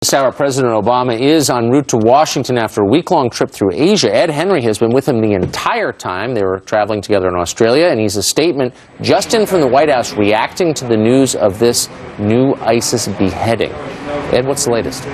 This hour, President Obama is en route to Washington after a week-long trip through Asia. Ed Henry has been with him the entire time. They were traveling together in Australia, and he's a statement just in from the White House reacting to the news of this new ISIS beheading. Ed, what's the latest?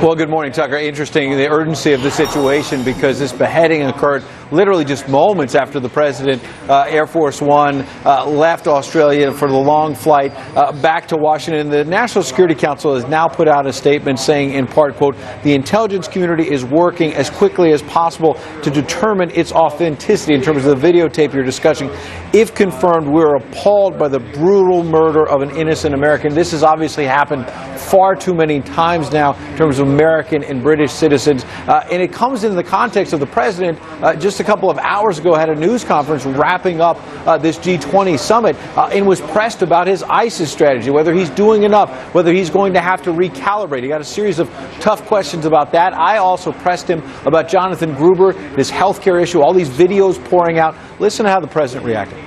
Well, good morning, Tucker. Interesting, the urgency of the situation, because this beheading occurred literally just moments after the president, Air Force One, left Australia for the long flight back to Washington. The National Security Council has now put out a statement saying, in part, quote, the intelligence community is working as quickly as possible to determine its authenticity in terms of the videotape you're discussing. If confirmed, we're appalled by the brutal murder of an innocent American. This has obviously happened far too many times now in terms of American and British citizens. And it comes in the context of the president just a couple of hours ago had a news conference wrapping up this G20 summit and was pressed about his ISIS strategy, whether he's doing enough, whether he's going to have to recalibrate. He got a series of tough questions about that. I also pressed him about Jonathan Gruber, this health care issue, all these videos pouring out. Listen to how the president reacted.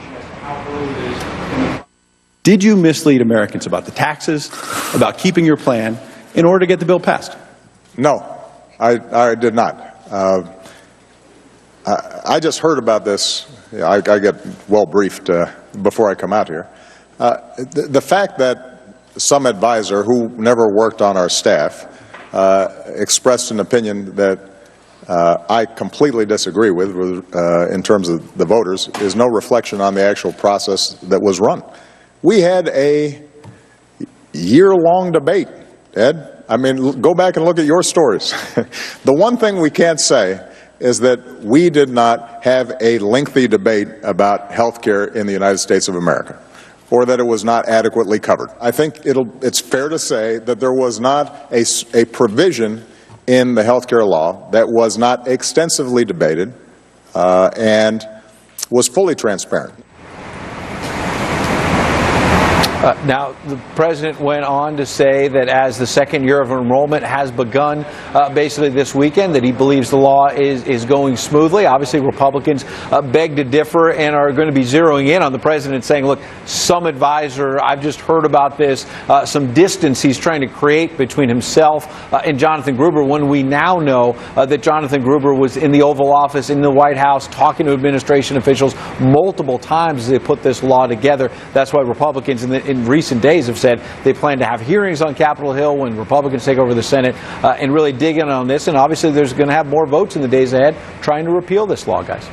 Did you mislead Americans about the taxes, about keeping your plan, in order to get the bill passed? No, I did not. I just heard about this. I get well briefed before I come out here. The fact that some advisor who never worked on our staff expressed an opinion that I completely disagree with in terms of the voters is no reflection on the actual process that was run. We had a year-long debate, Ed. I mean, go back and look at your stories. The one thing we can't say is that we did not have a lengthy debate about health care in the United States of America, or that it was not adequately covered. I think it's fair to say that there was not a provision in the health care law that was not extensively debated and was fully transparent. Now, the president went on to say that as the second year of enrollment has begun basically this weekend, that he believes the law is going smoothly. Obviously, Republicans beg to differ and are going to be zeroing in on the president, saying, look, some advisor, I've just heard about this, some distance he's trying to create between himself and Jonathan Gruber, when we now know that Jonathan Gruber was in the Oval Office, in the White House, talking to administration officials multiple times as they put this law together. That's why Republicans in recent days have said they plan to have hearings on Capitol Hill when Republicans take over the Senate and really dig in on this. And obviously there's going to have more votes in the days ahead trying to repeal this law, guys.